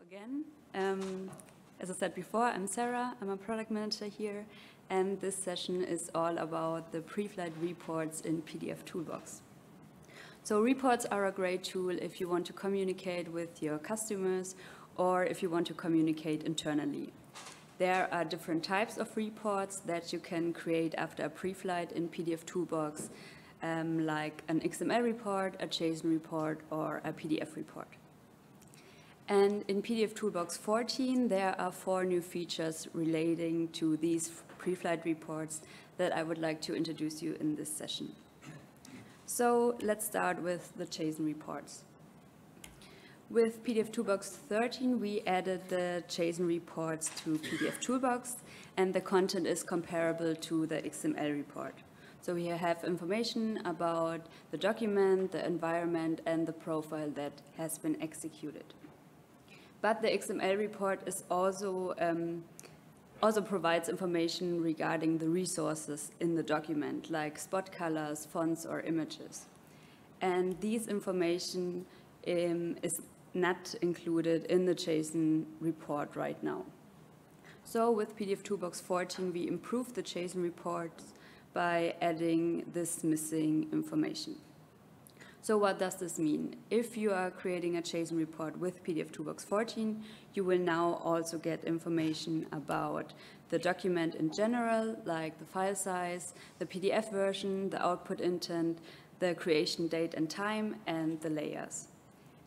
again. As I said before, I'm Sarah. I'm a product manager here, and this session is all about the Preflight reports in pdfToolbox. So reports are a great tool if you want to communicate with your customers or if you want to communicate internally. There are different types of reports that you can create after a Preflight in pdfToolbox, like an XML report, a JSON report, or a PDF report. And in pdfToolbox 14, there are 4 new features relating to these Preflight reports that I would like to introduce you in this session. So let's start with the JSON reports. With pdfToolbox 13, we added the JSON reports to pdfToolbox, and the content is comparable to the XML report. So we have information about the document, the environment, and the profile that has been executed. But the XML report is also provides information regarding the resources in the document, like spot colors, fonts, or images. And these information is not included in the JSON report right now. So with pdfToolbox 14, we improved the JSON reports by adding this missing information. So what does this mean? If you are creating a JSON report with pdfToolbox 14, you will now also get information about the document in general, like the file size, the PDF version, the output intent, the creation date and time, and the layers.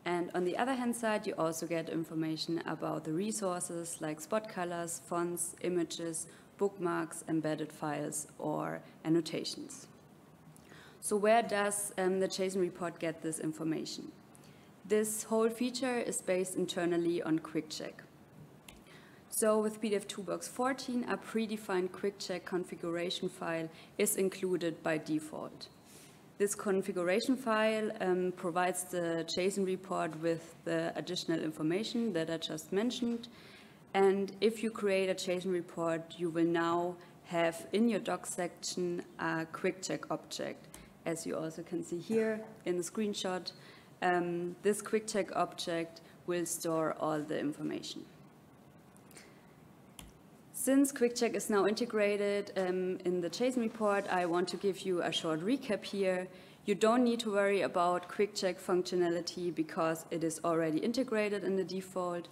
And on the other hand side, you also get information about the resources like spot colors, fonts, images, bookmarks, embedded files, or annotations. So where does the JSON report get this information? This whole feature is based internally on QuickCheck. So with pdfToolbox 14, a predefined QuickCheck configuration file is included by default. This configuration file provides the JSON report with the additional information that I just mentioned. And if you create a JSON report, you will now have in your docs section a QuickCheck object. As you also can see here in the screenshot, this QuickCheck object will store all the information. Since QuickCheck is now integrated in the JSON report, I want to give you a short recap here. You don't need to worry about QuickCheck functionality because it is already integrated in the default.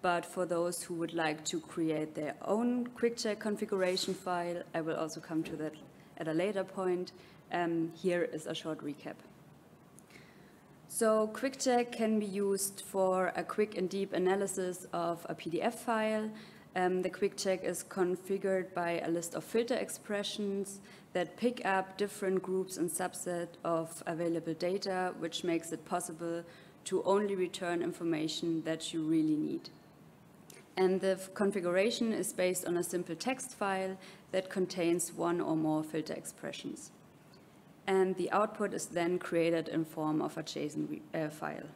But for those who would like to create their own QuickCheck configuration file, I will also come to that at a later point. Here is a short recap. So QuickCheck can be used for a quick and deep analysis of a PDF file. The QuickCheck is configured by a list of filter expressions that pick up different groups and subsets of available data, which makes it possible to only return information that you really need. And the configuration is based on a simple text file that contains one or more filter expressions. And the output is then created in form of a JSON file.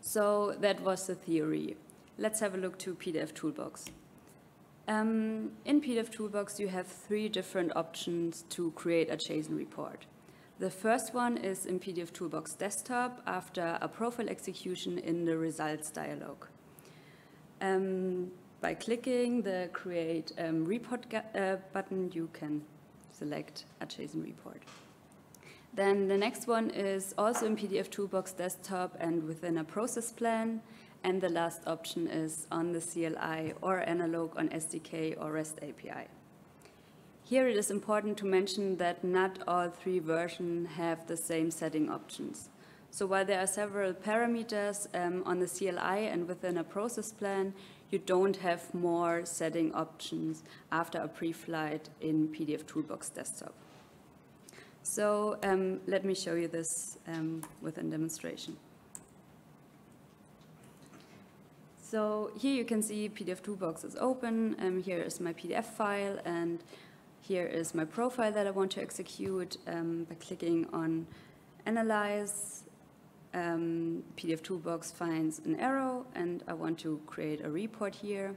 So that was the theory. Let's have a look to pdfToolbox. In pdfToolbox, you have 3 different options to create a JSON report. The first one is in pdfToolbox desktop after a profile execution in the results dialog. By clicking the Create Report button, you can select a JSON report. Then the next one is also in pdfToolbox desktop and within a process plan. And the last option is on the CLI or analog on SDK or REST API. Here it is important to mention that not all 3 versions have the same setting options. So while there are several parameters on the CLI and within a process plan, you don't have more setting options after a Preflight in pdfToolbox desktop. So let me show you this within demonstration. So here you can see pdfToolbox is open. Here is my PDF file, and here is my profile that I want to execute. By clicking on Analyze, pdfToolbox finds an arrow, and I want to create a report here.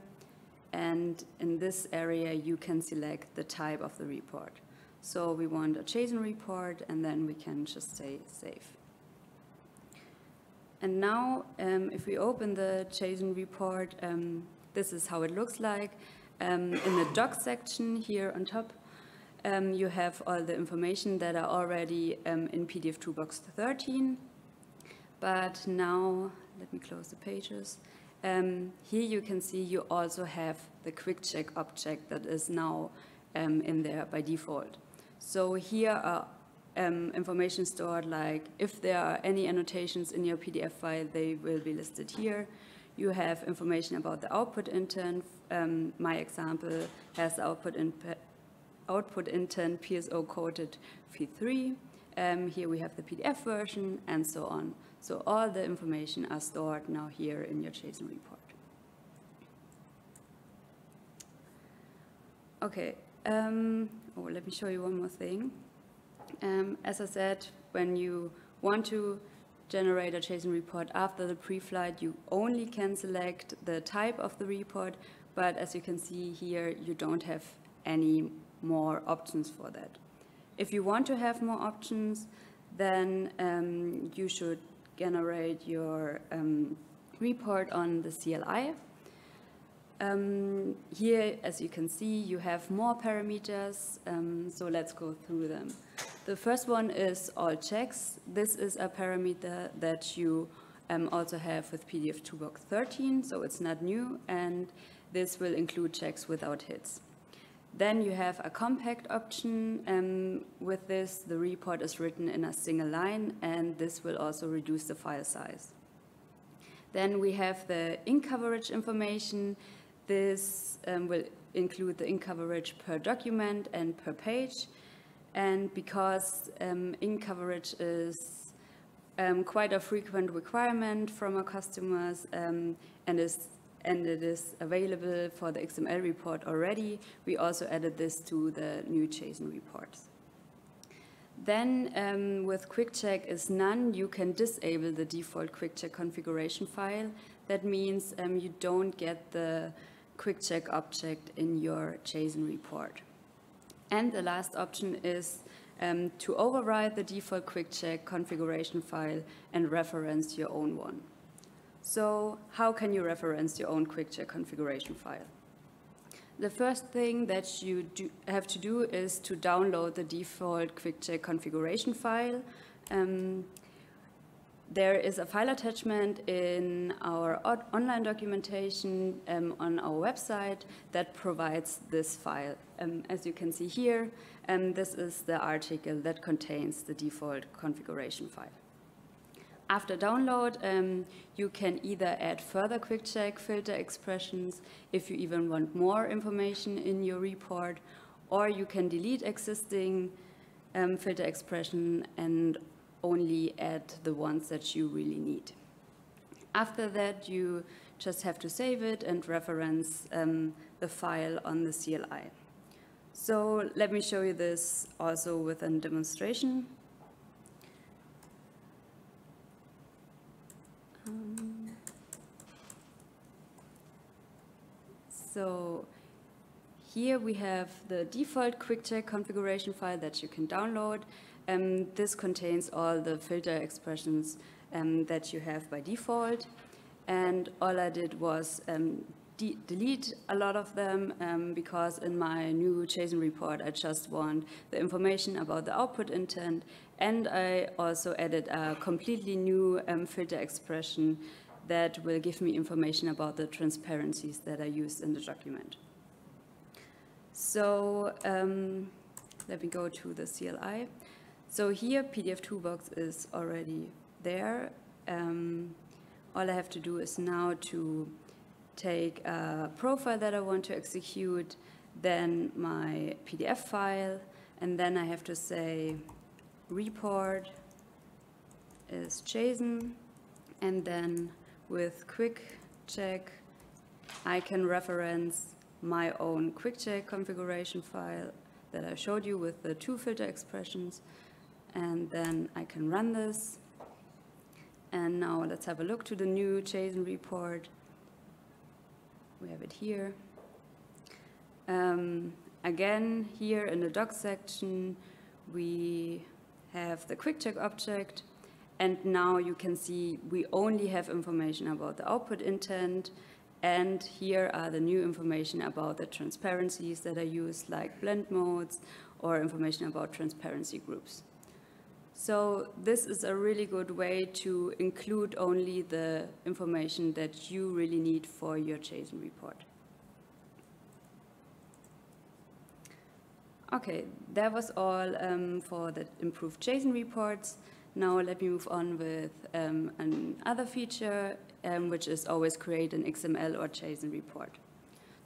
And in this area, you can select the type of the report. So we want a JSON report, and then we can just say Save. And now, if we open the JSON report, this is how it looks like. In the docs section here on top, you have all the information that are already in pdfToolbox 13. But now, let me close the pages. Here you can see you also have the quick check object that is now in there by default. So here are information stored, like if there are any annotations in your PDF file, they will be listed here. You have information about the output intent. My example has the output intent PSO coded v3. Here we have the PDF version and so on. So all the information are stored now here in your JSON report. Okay, let me show you one more thing. As I said, when you want to generate a JSON report after the pre-flight, you only can select the type of the report, but as you can see here, you don't have any more options for that. If you want to have more options, then you should generate your report on the CLI. Here, as you can see, you have more parameters, so let's go through them. The first one is all checks. This is a parameter that you also have with pdfToolbox 13, so it's not new, and this will include checks without hits. Then you have a compact option. With this, the report is written in a single line, and this will also reduce the file size. Then we have the ink coverage information. This will include the ink coverage per document and per page. And because ink coverage is quite a frequent requirement from our customers and it is available for the XML report already, we also added this to the new JSON reports. Then with quick check is none, you can disable the default quick check configuration file. That means you don't get the quick check object in your JSON report. And the last option is to override the default quick check configuration file and reference your own one. So how can you reference your own quick check configuration file? The first thing that you have to do is to download the default quick check configuration file. There is a file attachment in our online documentation on our website that provides this file. As you can see here, this is the article that contains the default configuration file. After download, you can either add further quick check filter expressions if you even want more information in your report, or you can delete existing filter expression and only add the ones that you really need. After that, you just have to save it and reference the file on the CLI. So let me show you this also with a demonstration. So here we have the default quick check configuration file that you can download. This contains all the filter expressions that you have by default. And all I did was delete a lot of them because in my new JSON report, I just want the information about the output intent. And I also added a completely new filter expression that will give me information about the transparencies that are used in the document. So let me go to the CLI. So here, pdfToolbox is already there. All I have to do is now to take a profile that I want to execute, then my PDF file, and then I have to say report is JSON, and then with quick check, I can reference my own quick check configuration file that I showed you with the 2 filter expressions, and then I can run this. And now let's have a look to the new JSON report. We have it here. Again, here in the docs section, we have the quick check object, And now you can see we only have information about the output intent, and here are the new information about the transparencies that are used, like blend modes, or information about transparency groups. So this is a really good way to include only the information that you really need for your JSON report. Okay, that was all for the improved JSON reports. Now let me move on with another feature, which is always create an XML or JSON report.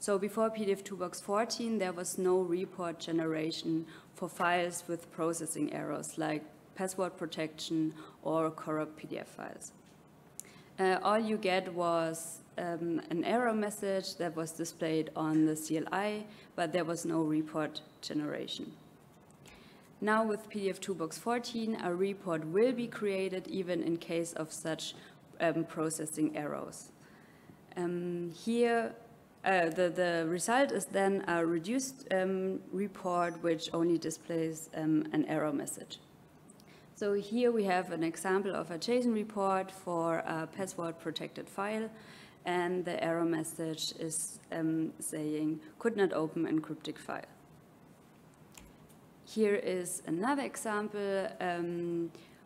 So before pdfToolbox 14, there was no report generation for files with processing errors, like password protection or corrupt PDF files. All you get was an error message that was displayed on the CLI, but there was no report generation. Now with pdfToolbox 14, a report will be created even in case of such processing errors. Here, the result is then a reduced report which only displays an error message. So here we have an example of a JSON report for a password protected file, and the error message is saying could not open encrypted file. Here is another example,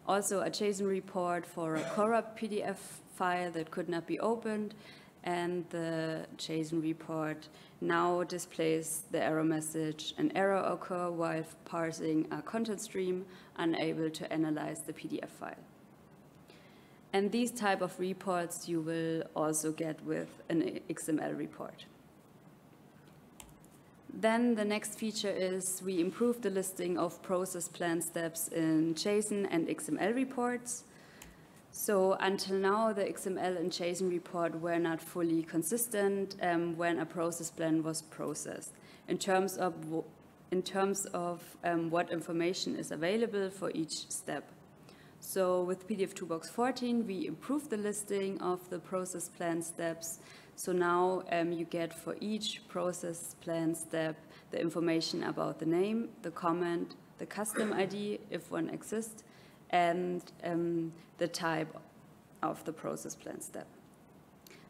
also a JSON report for a corrupt PDF file that could not be opened, and the JSON report now displays the error message, an error occurred while parsing a content stream, unable to analyze the PDF file. And these type of reports you will also get with an XML report. Then the next feature is we improved the listing of process plan steps in JSON and XML reports. So until now, the XML and JSON report were not fully consistent when a process plan was processed in terms of what information is available for each step. So with pdfToolbox 14, we improved the listing of the process plan steps. So now you get for each process plan step the information about the name, the comment, the custom ID, if one exists, and the type of the process plan step.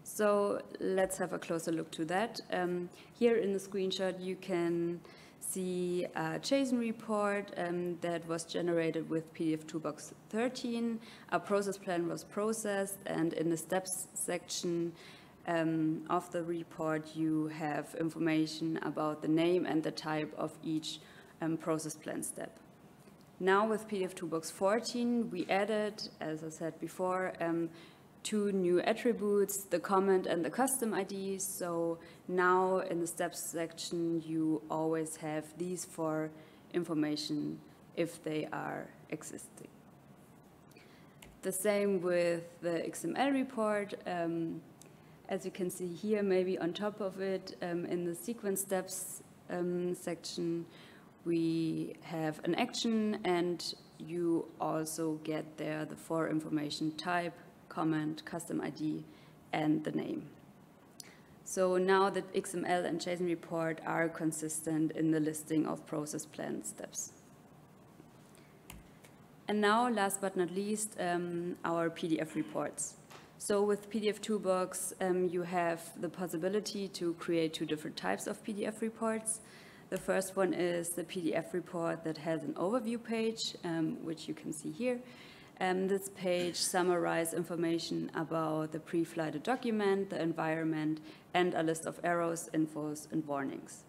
So let's have a closer look to that. Here in the screenshot you can see a JSON report that was generated with pdfToolbox 13. A process plan was processed, and in the steps section of the report you have information about the name and the type of each process plan step. Now with pdfToolbox 14, we added, as I said before, two new attributes, the comment and the custom ID. So now in the steps section, you always have these four information if they are existing. The same with the XML report. As you can see here, maybe on top of it, in the sequence steps section, we have an action, and you also get there the four information: type, comment, custom ID, and the name. So now the XML and JSON report are consistent in the listing of process plan steps. And now, last but not least, our PDF reports. So with pdfToolbox, you have the possibility to create two different types of PDF reports. The first one is the PDF report that has an overview page, which you can see here. This page summarizes information about the pre-flighted document, the environment, and a list of errors, infos, and warnings.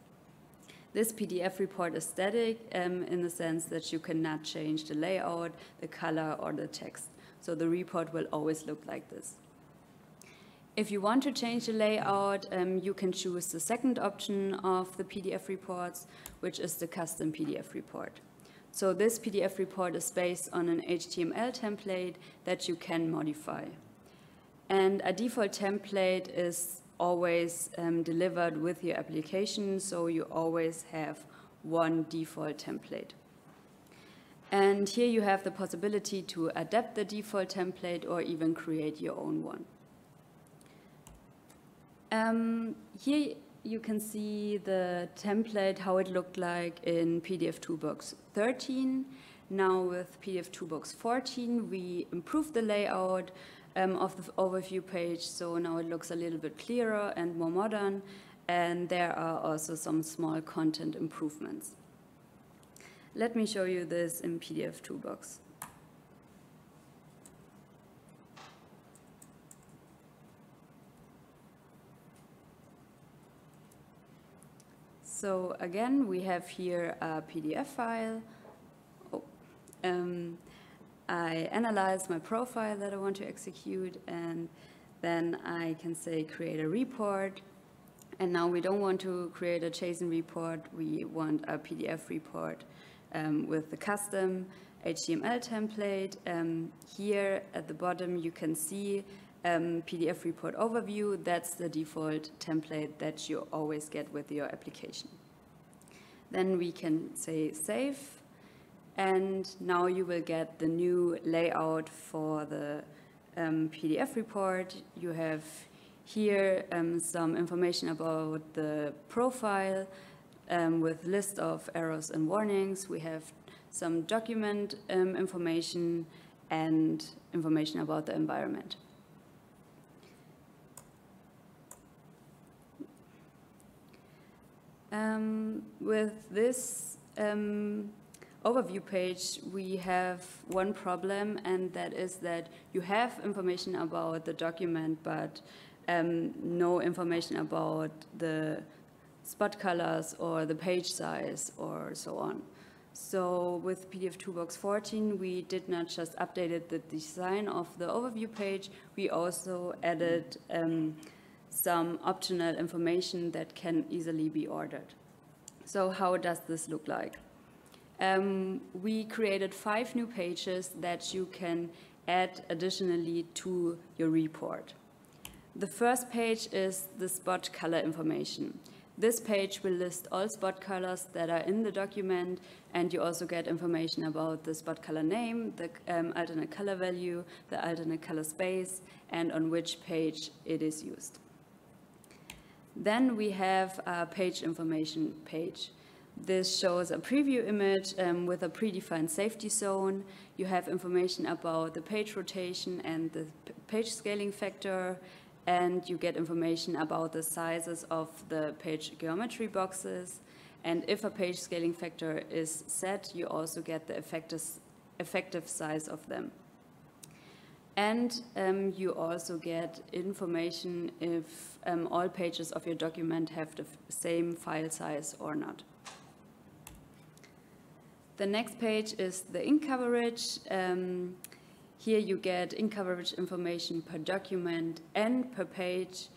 This PDF report is static in the sense that you cannot change the layout, the color, or the text. So the report will always look like this. If you want to change the layout, you can choose the second option of the PDF reports, which is the custom PDF report. So this PDF report is based on an HTML template that you can modify. And a default template is always delivered with your application, so you always have one default template. And here you have the possibility to adapt the default template or even create your own one. Here you can see the template, how it looked like in pdfToolbox 13. Now with pdfToolbox 14, we improved the layout of the overview page, so now it looks a little bit clearer and more modern, and there are also some small content improvements. Let me show you this in pdfToolbox. So again, we have here a PDF file. I analyze my profile that I want to execute, and then I can say create a report. And now we don't want to create a JSON report, we want a PDF report with the custom HTML template. Here at the bottom you can see PDF report overview. That's the default template that you always get with your application. Then we can say save. And now you will get the new layout for the PDF report. You have here some information about the profile with list of errors and warnings. We have some document information and information about the environment. With this overview page, we have one problem, and that is that you have information about the document, but no information about the spot colors or the page size or so on. So with pdfToolbox 14, we did not just update the design of the overview page, we also added some optional information that can easily be ordered. So how does this look like? We created 5 new pages that you can add additionally to your report. The first page is the spot color information. This page will list all spot colors that are in the document, and you also get information about the spot color name, the alternate color value, the alternate color space, and on which page it is used. Then we have a page information page. This shows a preview image with a predefined safety zone. You have information about the page rotation and the page scaling factor, and you get information about the sizes of the page geometry boxes. And if a page scaling factor is set, you also get the effective size of them. And you also get information if all pages of your document have the same file size or not. The next page is the ink coverage. Here you get ink coverage information per document and per page.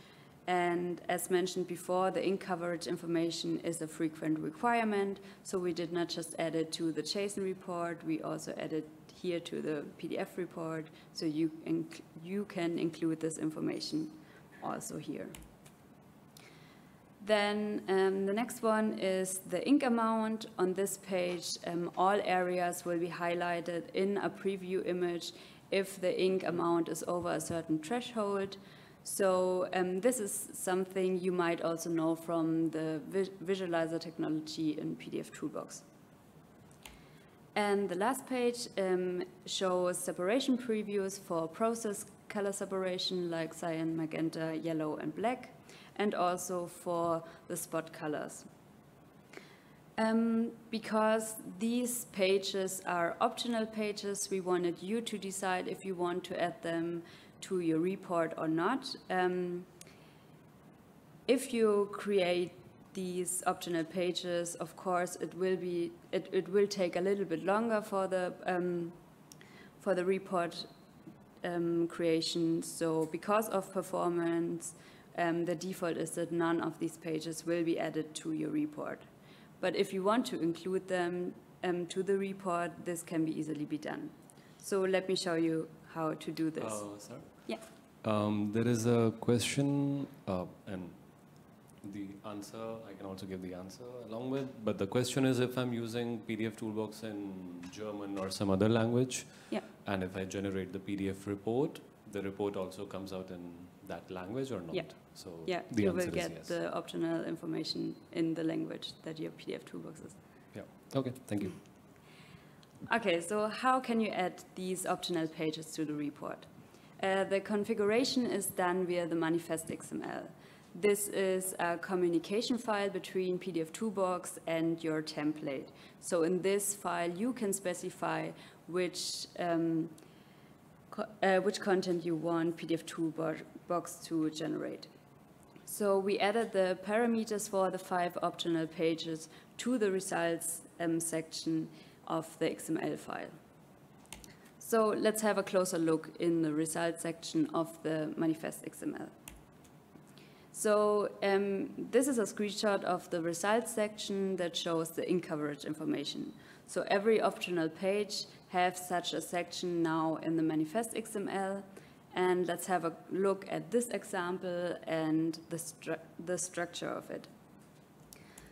And as mentioned before, the ink coverage information is a frequent requirement. So we did not just add it to the JSON report, we also added here to the PDF report. So you can include this information also here. Then the next one is the ink amount. On this page, all areas will be highlighted in a preview image if the ink amount is over a certain threshold. So this is something you might also know from the visualizer technology in pdfToolbox. And the last page shows separation previews for process color separation like cyan, magenta, yellow, and black, and also for the spot colors. Because these pages are optional pages, we wanted you to decide if you want to add them to your report or not. If you create these optional pages, of course, it will take a little bit longer for the report creation. So because of performance, the default is that none of these pages will be added to your report. But if you want to include them to the report, this can be easily be done. So let me show you how to do this. Sir? Yeah. There is a question, and the answer, I can also give the answer along with, but the question is if I'm using pdfToolbox in German or some other language, yeah, and if I generate the PDF report, the report also comes out in that language or not? Yeah. So yeah, the you answer will get is yes. the optional information in the language that your pdfToolbox is. Yeah, okay, thank you. Okay, so how can you add these optional pages to the report? The configuration is done via the manifest XML. This is a communication file between pdfToolbox and your template. So in this file, you can specify which content you want pdfToolbox to generate. So we added the parameters for the 5 optional pages to the results section of the XML file. So let's have a closer look in the results section of the manifest XML. So this is a screenshot of the results section that shows the ink coverage information. So every optional page has such a section now in the manifest XML. And let's have a look at this example and the structure of it.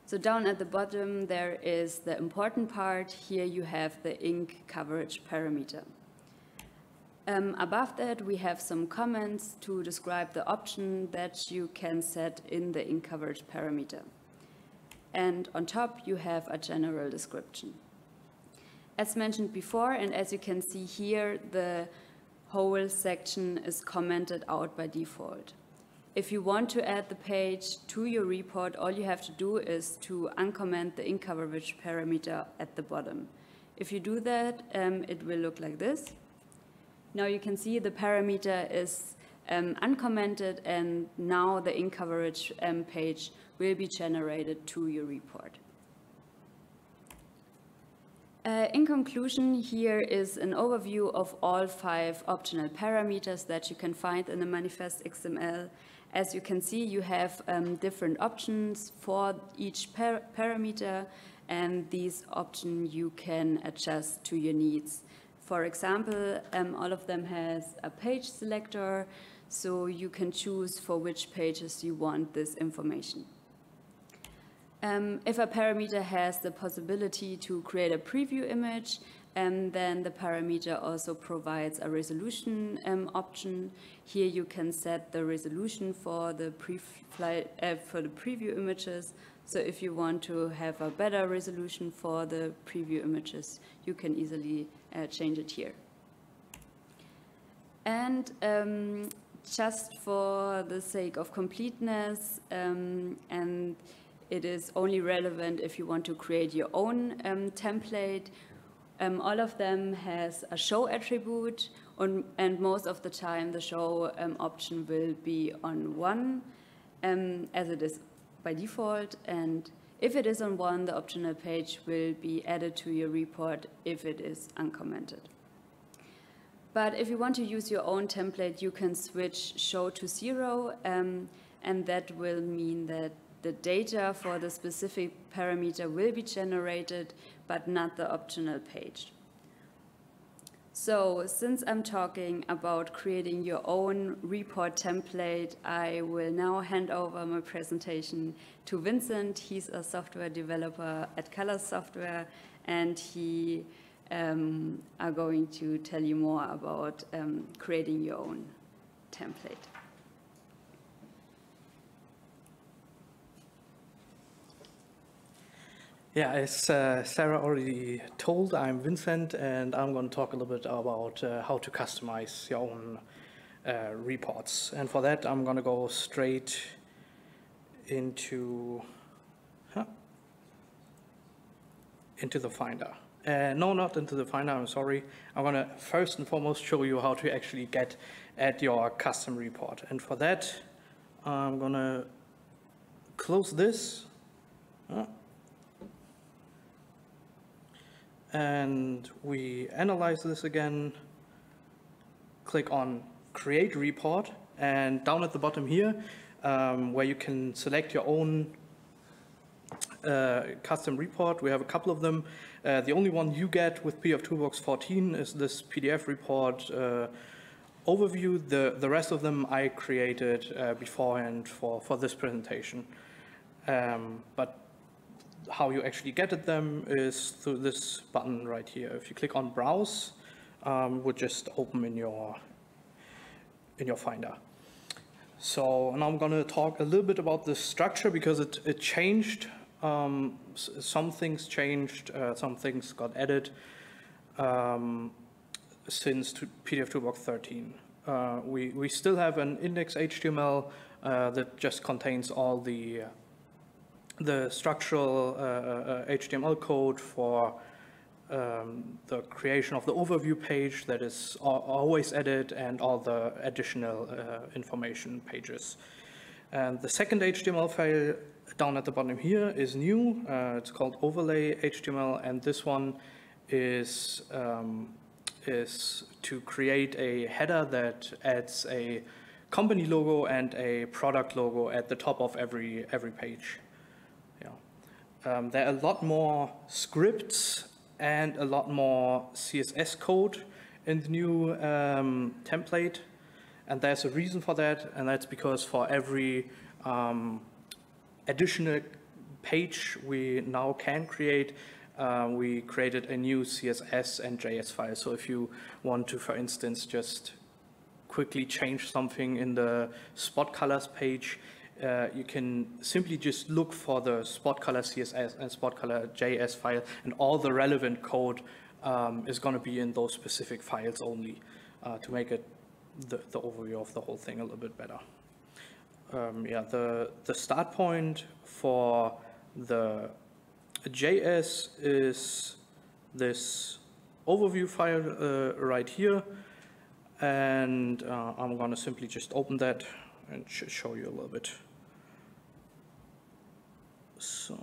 So down at the bottom, there is the important part. Here you have the ink coverage parameter. Above that, we have some comments to describe the option that you can set in the ink coverage parameter. And on top, you have a general description. As mentioned before, and as you can see here, the whole section is commented out by default. If you want to add the page to your report, all you have to do is to uncomment the ink coverage parameter at the bottom. If you do that, it will look like this. Now you can see the parameter is uncommented, and now the ink coverage page will be generated to your report. In conclusion, here is an overview of all 5 optional parameters that you can find in the manifest XML. As you can see, you have different options for each parameter, and these options you can adjust to your needs. For example, all of them has a page selector, so you can choose for which pages you want this information. If a parameter has the possibility to create a preview image, then the parameter also provides a resolution option. Here you can set the resolution for the preview images. So if you want to have a better resolution for the preview images, you can easily change it here. And just for the sake of completeness, and it is only relevant if you want to create your own template. All of them has a show attribute, and most of the time the show option will be on 1, as it is by default. And if it is on 1, the optional page will be added to your report if it is uncommented. But if you want to use your own template, you can switch show to 0, and that will mean that the data for the specific parameter will be generated, but not the optional page. So since I'm talking about creating your own report template, I will now hand over my presentation to Vincent. He's a software developer at Callas Software, and he are going to tell you more about creating your own template. Yeah, as Sarah already told, I'm Vincent, and I'm going to talk a little bit about how to customize your own reports. And for that, I'm going to go straight into the Finder. No, not into the Finder, I'm sorry. I'm going to first and foremost show you how to actually get at your custom report. And for that, I'm going to close this. And we analyze this again, click on Create Report, and down at the bottom here, where you can select your own custom report, we have a couple of them. The only one you get with pdfToolbox 14 is this PDF report overview. The rest of them I created beforehand for this presentation. But how you actually get at them is through this button right here. If you click on Browse, would just open in your Finder. So now I'm going to talk a little bit about the structure because it changed. Some things changed, some things got added. since pdfToolbox 13. We still have an index HTML that just contains all the structural HTML code for the creation of the overview page that is always added, and all the additional information pages. And the second HTML file down at the bottom here is new. It's called overlay HTML, and this one is to create a header that adds a company logo and a product logo at the top of every page. Yeah. There are a lot more scripts and a lot more CSS code in the new template, and there's a reason for that, and that's because for every additional page we now can create, we created a new CSS and JS file. So if you want to, for instance, just quickly change something in the spot colors page, you can simply just look for the spot color CSS and spot color JS file, and all the relevant code is going to be in those specific files only, to make it the overview of the whole thing a little bit better. Yeah, the start point for the JS is this overview file right here, and I'm going to simply just open that and show you a little bit. So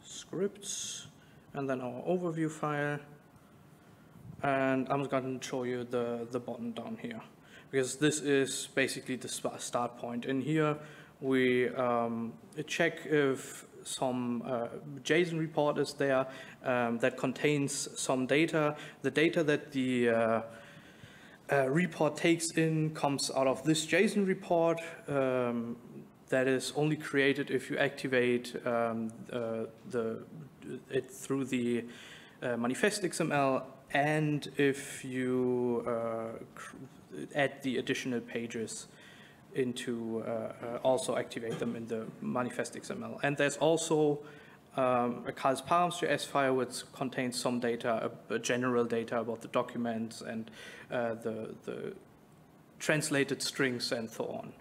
scripts, and then our overview file, and I'm going to show you the button down here, because this is basically the start point. In here we check if some JSON report is there that contains some data. The data that the report takes in comes out of this JSON report that is only created if you activate it through the manifest XML, and if you add the additional pages into also activate them in the manifest XML. And there's also a callas params.js file which contains some data, general data about the documents and the translated strings and so on.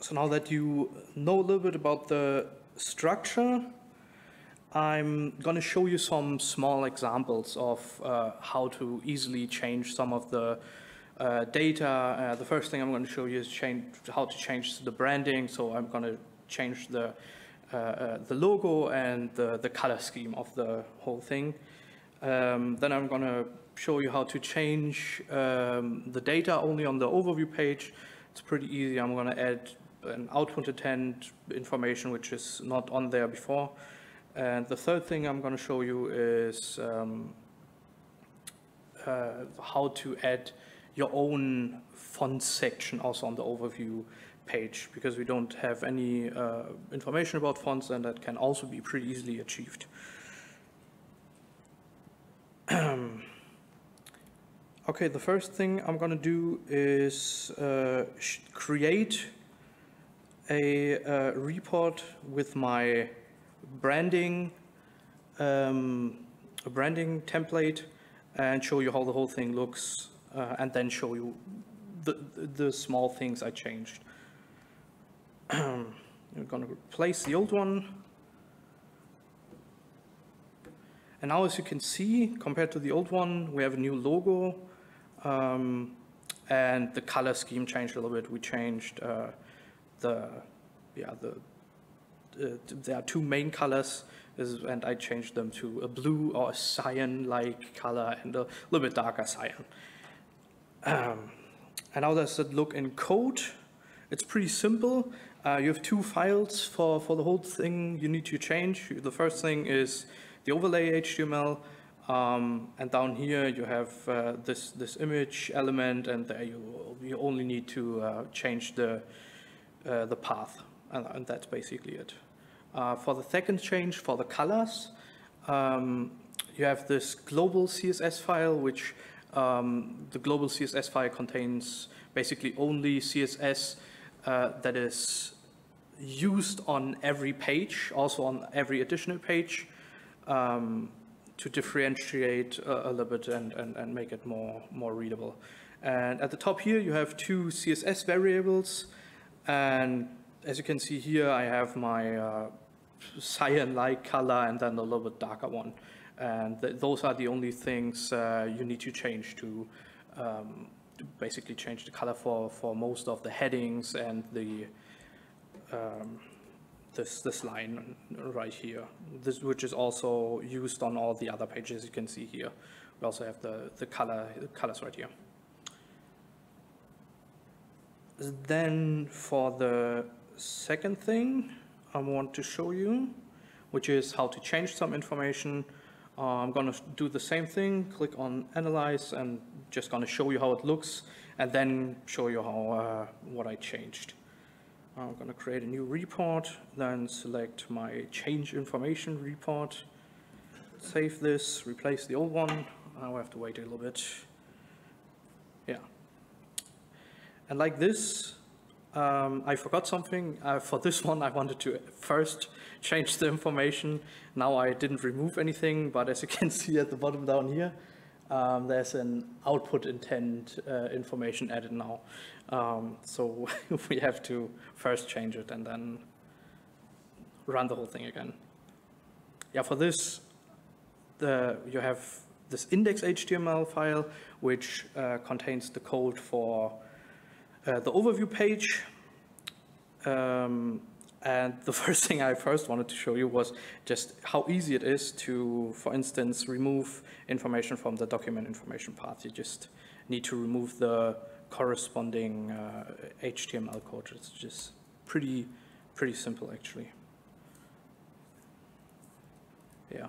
So now that you know a little bit about the structure, I'm going to show you some small examples of how to easily change some of the data. The first thing I'm going to show you is how to change the branding. So I'm going to change the logo and the color scheme of the whole thing. Then I'm going to show you how to change the data only on the overview page. It's pretty easy. I'm going to add an output intent information which is not on there before. And the third thing I'm going to show you is how to add your own font section also on the overview page, because we don't have any information about fonts, and that can also be pretty easily achieved. Okay, the first thing I'm going to do is create a report with my branding template, and show you how the whole thing looks, and then show you the small things I changed. I'm going to replace the old one. And now, as you can see, compared to the old one, we have a new logo, and the color scheme changed a little bit. We changed there are two main colors, and I changed them to a blue or a cyan-like color and a little bit darker cyan. And how does it look in code? It's pretty simple. You have two files for the whole thing you need to change. The first thing is the overlay HTML, and down here you have this image element, and there you only need to change the path, and that's basically it. For the second change, for the colors, you have this global CSS file, which the global CSS file contains basically only CSS that is used on every page, also on every additional page, to differentiate a little bit and make it more readable. And at the top here, you have two CSS variables. And as you can see here, I have my cyan-like color and then a little bit darker one. And those are the only things you need to change to basically change the color for most of the headings and the this line right here, which is also used on all the other pages you can see here. We also have the colors right here. Then for the second thing I want to show you, which is how to change some information. I'm going to do the same thing, click on Analyze, and just going to show you how it looks, and then show you how what I changed. I'm going to create a new report, then select my Change Information report, save this, replace the old one. Now I have to wait a little bit. Yeah. And like this, I forgot something. For this one, I wanted to first change the information. Now I didn't remove anything, but as you can see at the bottom down here, there's an output intent information added now. So we have to first change it and then run the whole thing again. Yeah, for this, you have this index.html file, which contains the code for the overview page. And the first thing I wanted to show you was just how easy it is to, for instance, remove information from the document information path. You just need to remove the corresponding HTML code. It's just pretty simple, actually. Yeah.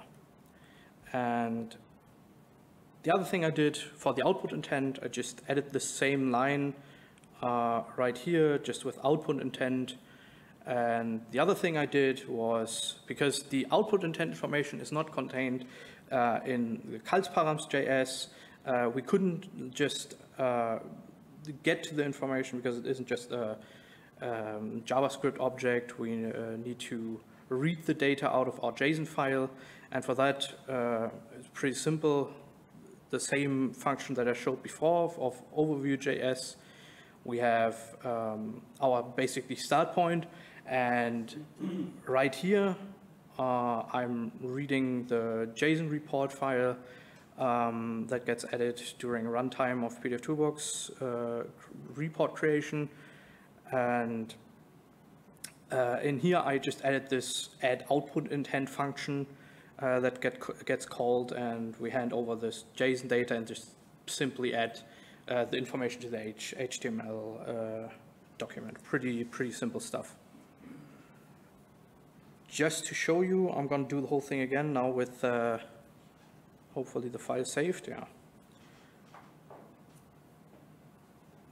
And the other thing I did for the output intent, I just added the same line right here, just with output intent. And the other thing I did was, because the output intent information is not contained in the calls.params.js, we couldn't just get to the information because it isn't just a JavaScript object. We need to read the data out of our JSON file. And for that, it's pretty simple. The same function that I showed before of overview.js. We have our basically start point. And right here, I'm reading the JSON report file that gets added during runtime of pdfToolbox report creation. And in here, I just added this add output intent function that gets called, and we hand over this JSON data and just simply add the information to the HTML document. Pretty simple stuff. Just to show you, I'm going to do the whole thing again now with hopefully the file saved. Yeah.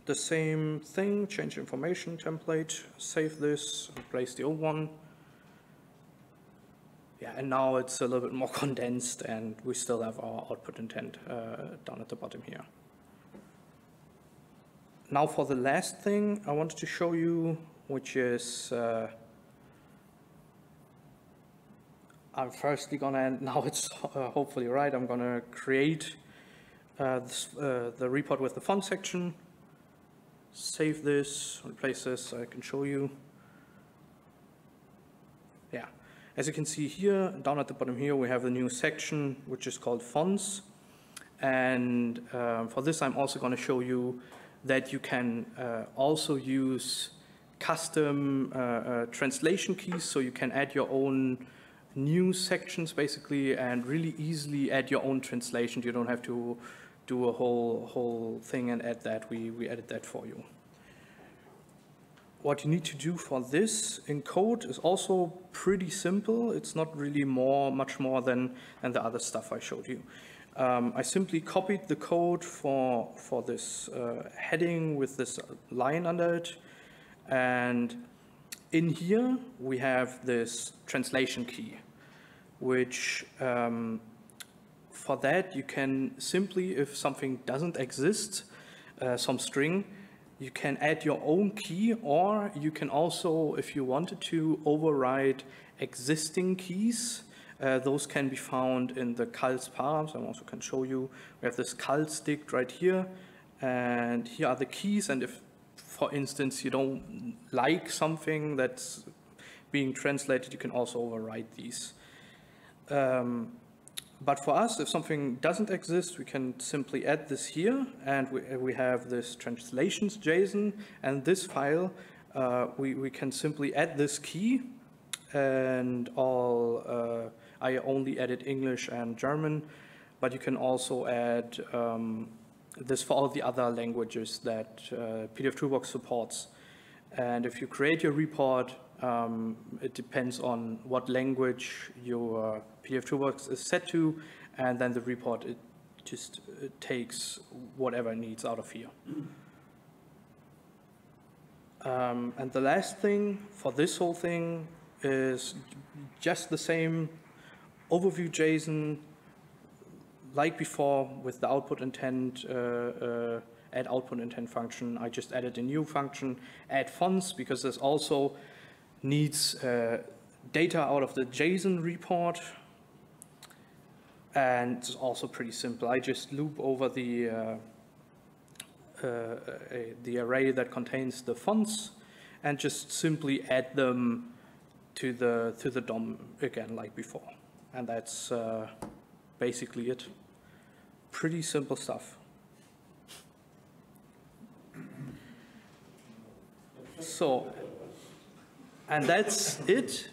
The same thing, change information template, save this, replace the old one. Yeah, and now it's a little bit more condensed, and we still have our output intent down at the bottom here. Now for the last thing I wanted to show you, which is I'm firstly gonna, now it's hopefully right, I'm gonna create the report with the font section, save this, replace this so I can show you. Yeah, as you can see here, down at the bottom here, we have the new section, which is called fonts. And for this, I'm also gonna show you that you can also use custom translation keys, so you can add your own new sections basically and really easily add your own translation. You don't have to do a whole thing and add that. We added that for you. What you need to do for this in code is also pretty simple. It's not really much more than the other stuff I showed you. I simply copied the code for this heading with this line under it, and in here we have this translation key, which for that you can simply, if something doesn't exist, some string, You can add your own key, or you can also, if you wanted to, override existing keys. Those can be found in the calls params. I also can show you. We have this cal stick right here, and here are the keys. And if, for instance, you don't like something that's being translated, you can also override these. But for us, if something doesn't exist, we can simply add this here, and we have this translations JSON, and this file, we can simply add this key, and I only added English and German, but you can also add this for all the other languages that pdfToolbox supports. And if you create your report, it depends on what language your pdfToolbox is set to, and then the report, it takes whatever it needs out of here. And the last thing for this whole thing is just the same overview JSON like before with the output intent, add output intent function. I just added a new function, add fonts, because this also needs data out of the JSON report. And it's also pretty simple. I just loop over the array that contains the fonts and just simply add them to the DOM again like before. And that's basically it. Pretty simple stuff. So, and that's it.